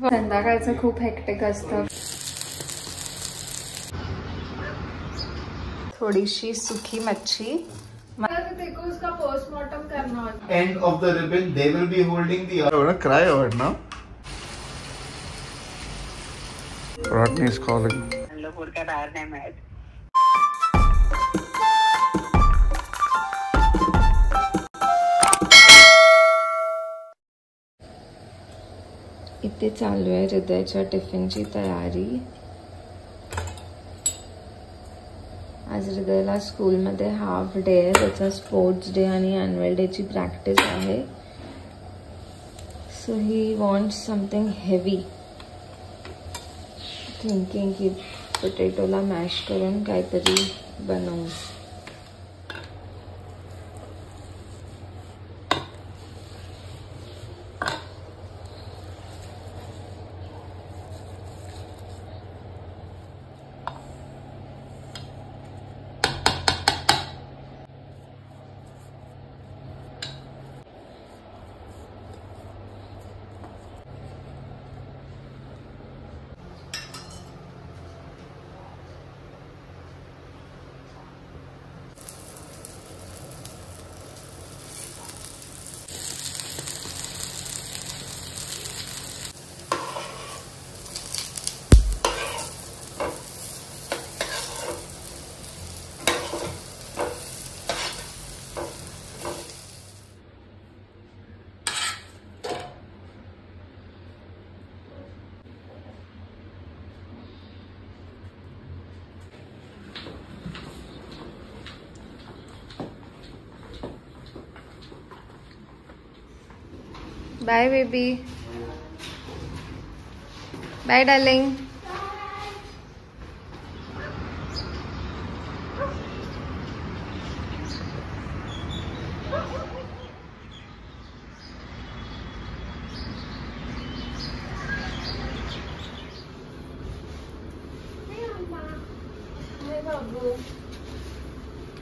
संध्याकाळचं खूप हेक्टिक असतं. थोडीशी सुकी मच्छी. देखो उसका पोस्टमार्टम करना होता. End of the ribbon, they will be holding the. I wanna cry over now. Rodney is calling. लोगों का बाहर नहीं मैच. इथे चालू आहे हृदयच्या टिफिनची तयारी. आज हृदयला स्कूलमध्ये हाफ डे आहे. त्याचा स्पोर्ट्स डे आणि ॲन्युअल डेची प्रॅक्टिस आहे. So he wants something heavy. Thinking की पोटॅटोला मॅश करून काहीतरी बनवू. Bye, baby. Bye, darling.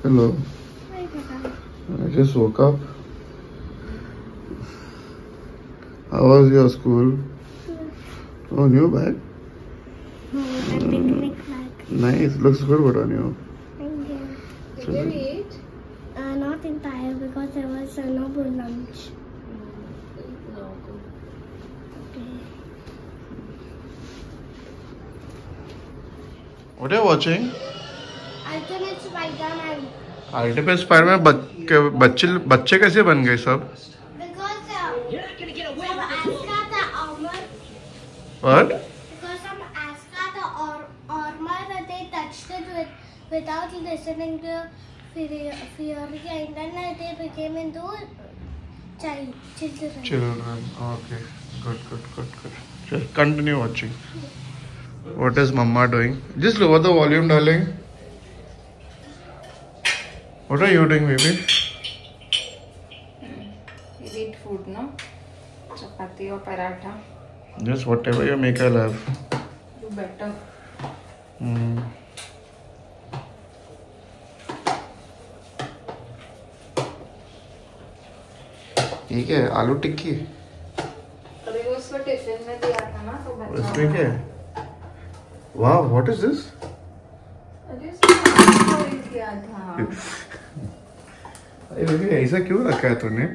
Hello. I just woke up. How was your school? Oh, new bag? Oh, the picnic bag. Nice. Looks good on you. Thank you. Did you eat? Not entire because there was no lunch. No. Okay. What are you watching? Ultimate Spider-Man. Ultimate Spider-Man. बच्चे कैसे बन गए सब? What? Because some Aska the armor that they touched it without listening to Fury, and then they became into children. Children. Okay. Good. Just continue watching. What is Mama doing? Just lower the volume, darling. What are you doing, baby? You eat food, no? Chapati or paratha. Just whatever you make, I'll have. Do better. ये क्या है? आलू टिक्की? अभी वो उसको tiffin में दिया था ना तो बचा. इसमें क्या है? Wow, what is this? अरे उसको दिया था. अरे बेबी ऐसा क्यों रखा है तूने?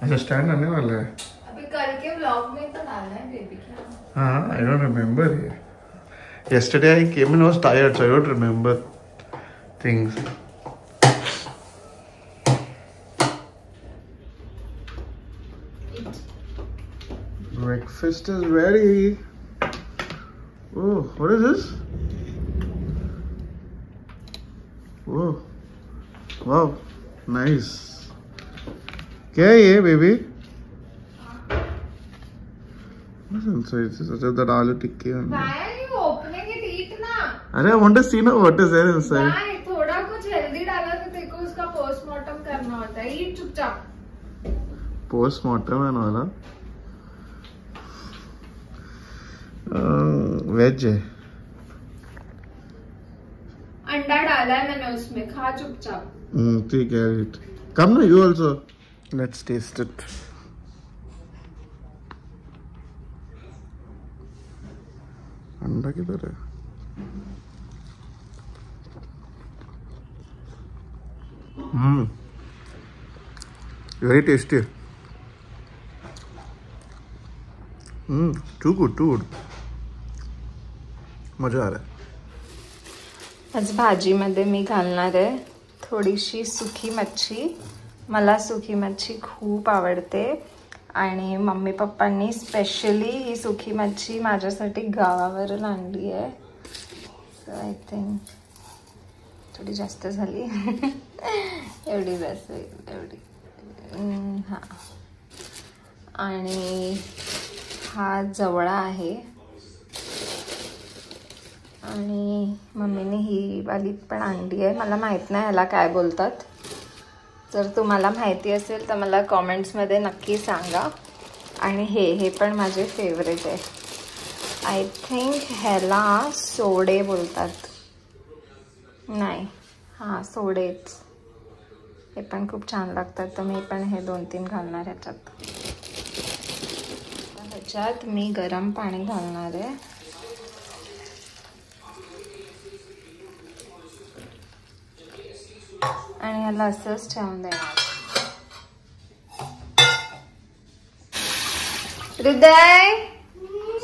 अच्छा स्टैंड आने वाला है. अभी कल के व्लॉग में तो डालना है बेबी क्या. हाँ, I don't remember it. Yesterday I came and was tired, so I don't remember things. Breakfast is ready. Oh, what is this? Oh, wow, nice. क्या है ये baby? that aloo tikki. Why are you opening it? Eat ना. अरे I want to see now what is there inside. Why? थोड़ा कुछ healthy डाला तो देखो उसका पोस्टमार्टम करना होता है. Eat चुपचाप. पोस्टमार्टम है वाला. वेज है. अंडा डाला है मैंने उसमें. खा चुपचाप. ठीक है. Come na, you also. Let's taste it. अंडा किधर है? Very tasty. Too good, too good. मजा आ रहा है. आज भाजीमध्ये मी घालणार आहे थोडीशी सुकी मच्छी. मला सुकी मच्छी खूप आवडते आणि मम्मी पप्पांनी स्पेशली ही सुकी मच्छी माझ्यासाठी गावावरून आणली आहे. सो आय थिंक थोडी जास्त झाली. एवढी बस एवढी. हां. आणि हा जवळा आहे आणि मम्मीने ही वाली पण आणली आहे. मला माहीत नाही ह्याला काय बोलतात. जर तुम्हाला माहिती असेल तर मला कॉमेंट्समध्ये नक्की सांगा. आणि हे पण माझे फेवरेट आहे. आय थिंक ह्याला सोडे बोलतात. नाही, हां सोडेच. हे पण खूप छान लागतात. तर मी पण हे 2-3 घालणार ह्याच्यात. ह्याच्यात मी गरम पाणी घालणार आहे. आणि ह्याला असंच ठेवून देणार. हृदय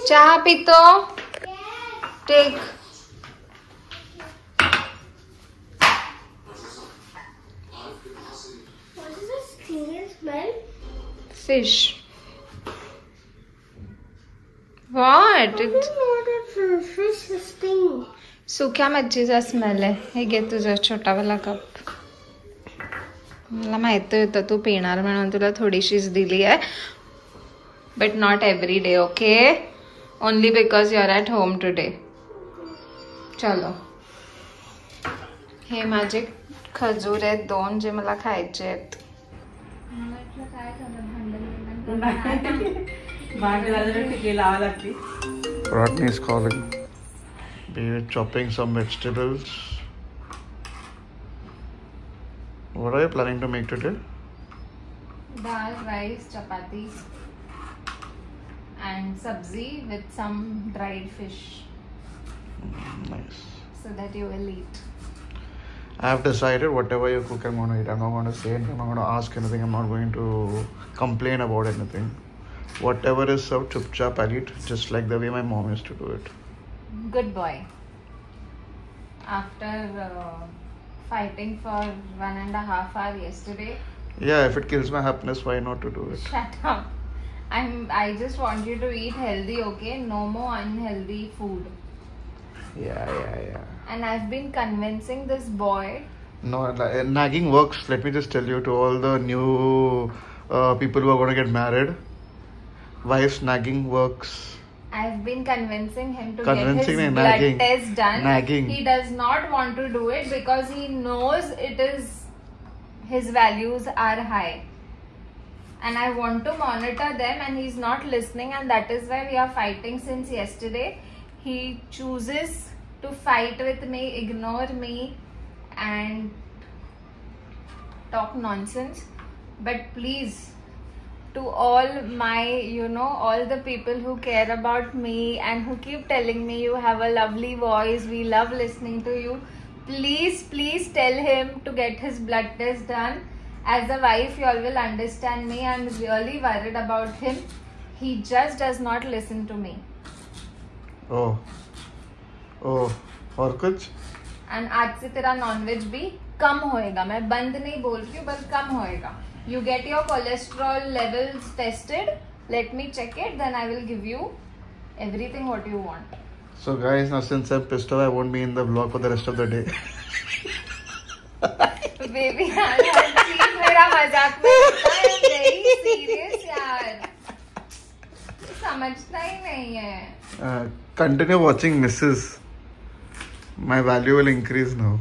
चहा पितो. Take. What is this clean smell? Fish. What? I don't know that fish is sting. सुक्या मच्छीचा स्मेल आहे. हे घे तुझा छोटावाला कप. मला माहिती होतं तू पिणार म्हणून तुला थोडीशीच दिली आहे. But not every day. Okay, only because you are at home today. चलो, हे माझे खजूर आहेत 2 जे मला खायचे आहेत. Rodney is calling. We are chopping some vegetables. What are you planning to make today? Dal, rice, chapati and sabzi with some dried fish. Nice. So that you will eat. I have decided whatever you cook, I'm going to eat. I'm not going to say anything. I'm not going to ask anything. I'm not going to complain about anything. Whatever is served, chup chap, I'll eat. Just like the way my mom used to do it. Good boy. After fighting for 1.5 hours yesterday. Yeah, if it kills my happiness, why not to do it? Shut up. I just want you to eat healthy, okay? No more unhealthy food. Yeah. And I've been convincing this boy. No, nagging works. Let me just tell you to all the new people who are going to get married. Wives, nagging works. I've been convincing him to Convincing get his and blood nagging. test done. Nagging. He does not want to do it because he knows his values are high. And I want to monitor them and he's not listening, and that is why we are fighting since yesterday. He chooses to fight with me, ignore me and talk nonsense. But please, to all my, all the people who care about me and who keep telling me you have a lovely voice, we love listening to you, please tell him to get his blood test done. As a wife, you all will understand me. I'm really worried about him. He just does not listen to me. Oh, और कुछ? And आज से तेरा nonveg भी कम होएगा. मैं बंद नहीं बोल रही हूँ, बस कम होएगा. You get your cholesterol levels tested. Let me check it. Then I will give you everything what you want. So guys, now since I'm pissed off, I won't be in the vlog for the rest of the day. Baby, हर चीज मेरा मजाक में होता है. I'm very serious यार. समझता ही नहीं है. Continue watching Mrs. My value will increase now.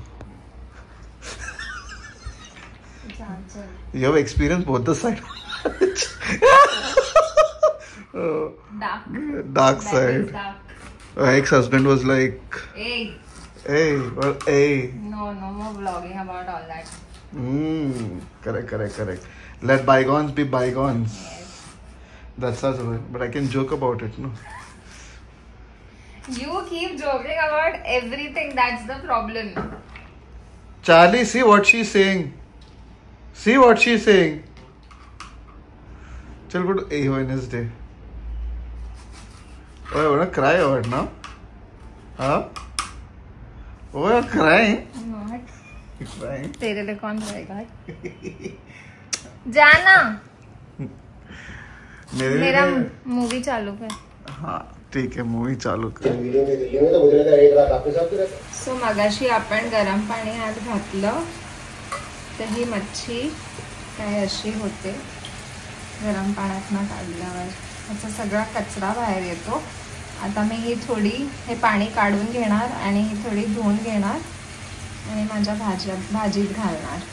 You have experienced both the side. Dark side. Her ex-husband was like, Hey. No No more vlogging about all that. Correct. Let bygones be bygones. That's us, but I can joke about it, no? You keep joking about everything. That's the problem. Charlie, see what she's saying. Chal, go to A Wednesday. Oh, you wanna cry over it now? Huh? Oh, you're crying. Not. You're crying. तेरे लिए कौन रहेगा? जाना. मेरा movie चालू कर. हाँ ठीक है मूवी चालू कर. सो मगाशी आपण गरम पाणी आत घातलं तर ही मच्छी काय अशी होते गरम पाण्यातनं काढल्यावर त्याचा सगळा कचरा बाहेर येतो. आता मी ही थोडी हे पाणी काढून घेणार आणि ही थोडी धुवून घेणार आणि माझ्या भाजीत घालणार.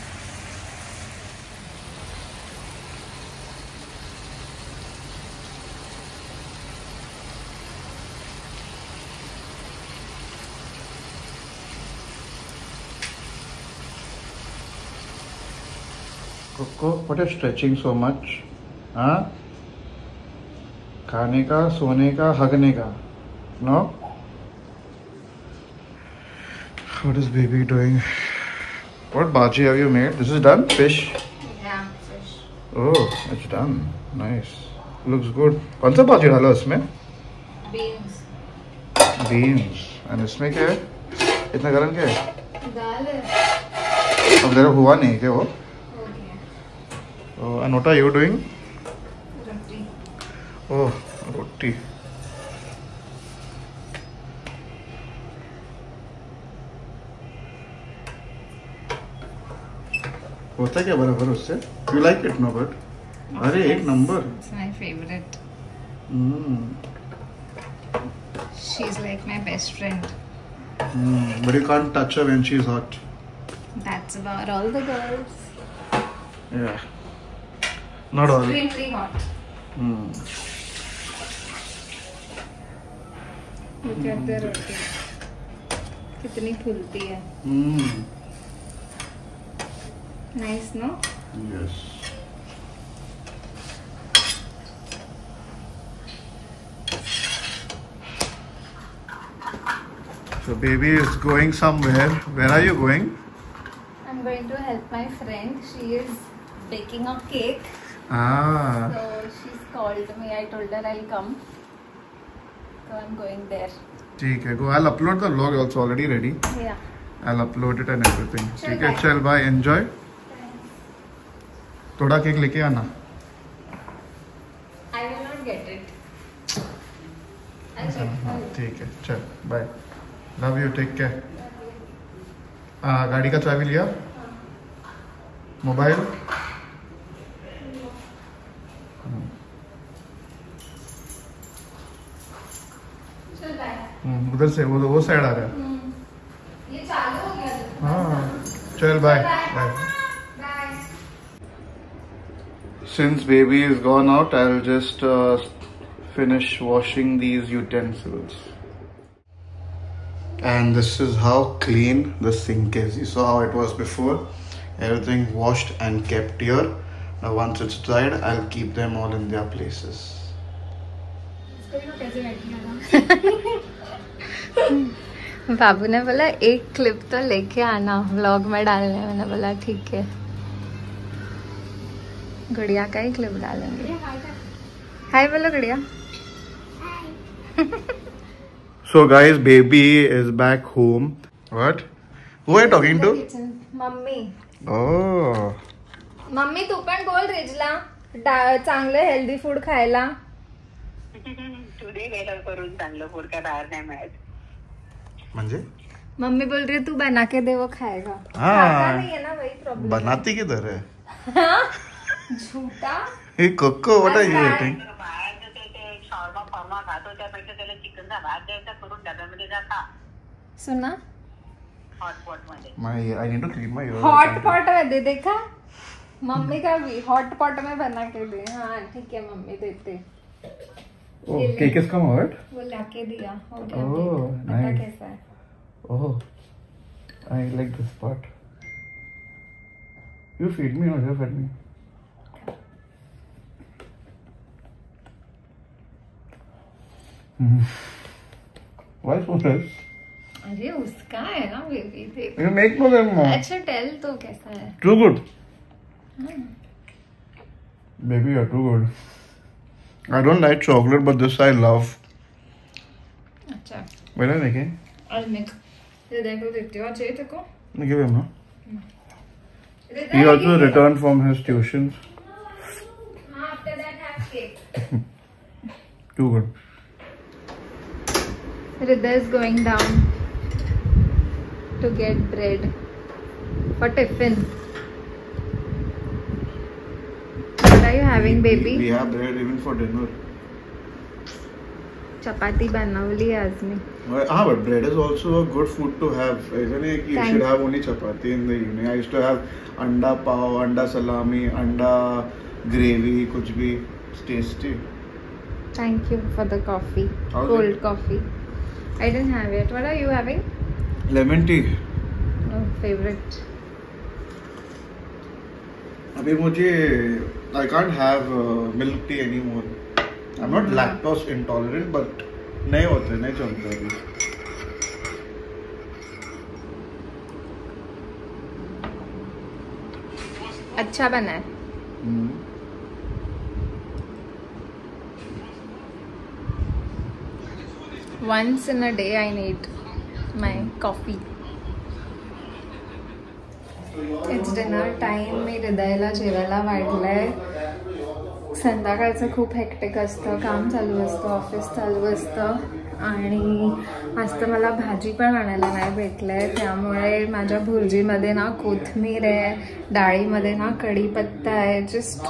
Coco, what is stretching so much? हाँ? खाने का, सोने का, हगने का. No? What is baby doing? What bhaji have you made? This is done? Fish? Yeah, fish. Oh, it's done. Nice. Looks good. कौन सा bhaji डाला उसमें? Beans. Beans. And इसमें क्या है? इतना गरम क्या है? दाल है. अब तेरा हुआ नहीं क्या वो? Okay. Oh, and what are you doing? Roti. Oh, roti. होता क्या बराबर उससे? You like it, no? But अरे एक number. It's my favorite. Mm. She's like my best friend. But you can't touch her when she's hot. That's about all the girls. Yeah. Not all. Extremely hot. Look at the roti. कितनी फूलती है. Nice, no? Yes. So baby is going somewhere. Where are you going? I'm going to help my friend. She is baking a cake. Ah. So she's called me. I told her I'll come. So I'm going there. ठीक है. Go. I'll upload the vlog also already ready. Yeah. I'll upload it and everything. चल ठीक है. bye. चल bye. Enjoy. थोड़ा cake लेके आना. I will not get it. I'll check. ठीक है. चल. Bye. Love you. Take care. गाड़ी का चाबी लिया? मोबाइल? चल बाय. उधर से वो साइड आ रहा है. ये चालू हो गया. हाँ. चल bye. Bye. Bye. Since baby is gone out, I'll just finish washing these utensils. And this is how clean the sink is. You saw how it was before. Everything washed and kept here. Now once it's dried, I'll keep them all in their places. बाबू ने बोला एक clip तो लेके आना vlog में डालने. मैंने बोला ठीक है. गुड़िया का ही क्लिप डालेंगे. हाय बोलो गुड़िया. So guys, baby is back home. What? Who are you talking to? Mummy. Oh. Mummy तू पण बोल रिजला चांगलं हेल्दी फूड खायला. तू दे गेलं करून चांगलं फूड काय बाहेर नाही मिळत. म्हणजे? मम्मी बोल रही है तू बना के दे वो खाएगा. हाँ. खाता नहीं है ना वही प्रॉब्लम. बनाती किधर है? झूठा. Hey Coco, what are you eating? बाहेर ते शॉर्मा फॉर्मा खातो त्यापेक्षा त्याला चिकनचा भात द्यायचा करून डब्यामध्ये जा खा. सुना हॉटपॉट मध्ये. I need to clean my ears. Hot pot में दे. देखा मम्मी का भी हॉट पॉट में बना के दे. हाँ ठीक है मम्मी देते. Oh, cake is come out? वो लाके दिया. हो गया. Oh, पता nice. कैसा है. Oh, I like this part. You feed me or you feed me? Why so less? अरे उसका है ना बेबी देख. You make more than more. अच्छा टेल तो कैसा है? Too good. Baby, you're too good. I don't like chocolate, but this I love. अच्छा. When I make it, और मैं हृदय को देती हूँ. चाहिए तेरे को? give him na. हृदय He also returned from his tuitions. हाँ, after that have cake. Too good. Hriday is going down to get bread for tiffin. What are you having, baby? We have bread even for dinner. चपाती बनवली आज मी. But bread is also a good food to have. Isn't it? You should have only chapati in the evening. I used to have anda pav, anda salami, anda gravy, kuch bhi. It's tasty. Thank you for the coffee. How's Cold it? coffee. I didn't have it. What are you having? Lemon tea. Oh, favorite. अभी मुझे I can't have milk tea anymore. I'm not lactose intolerant, but नहीं होते, नहीं चलते अभी. अच्छा बना है. Once in a day I need my coffee. It's dinner time. मी हृदयला जेवायला वाढलंय. संध्याकाळचं खूप हेक्टिक असतं, काम चालू असतं, ऑफिस चालू असतं आणि आज तर मला भाजी पण आणायला नाही भेटलंय. त्यामुळे माझ्या भुर्जीमध्ये ना कोथिंबीर आहे, डाळीमध्ये ना कढीपत्ता आहे. जस्ट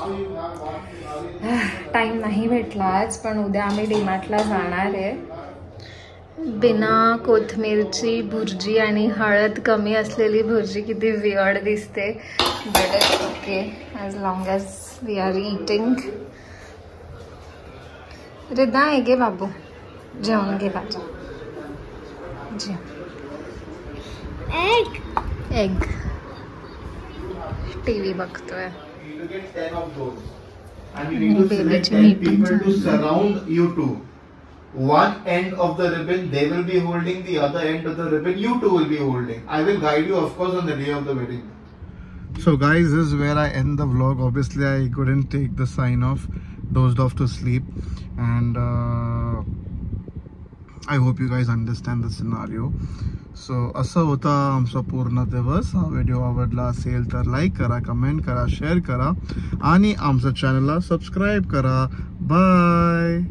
टाइम नाही भेटला आज, पण उद्या आम्ही डीमार्टला जाणार आहे. बिना कोथिंबीरची भुर्जी आणि हळद कमी असलेली भुर्जी किती वियर्ड दिसते. But it's okay as long as we are eating. Hriday घे बाबू, जेवण घे राजा. जेव. एग टीव्ही बघतोय. And you need to select 10 people to surround you two. One end of the ribbon they will be holding, the other end of the ribbon you two will be holding. I will guide you, of course, on the day of the wedding. So guys, this is where I end the vlog. Obviously I couldn't take the sign off, dozed off to sleep, and I hope you guys understand the scenario. So असं होता आमचा पूर्ण दिवस. हा video आवडला असेल तर like करा, कमेंट करा, शेअर करा आणि आमच्या चॅनलला सबस्क्राईब करा. बाय.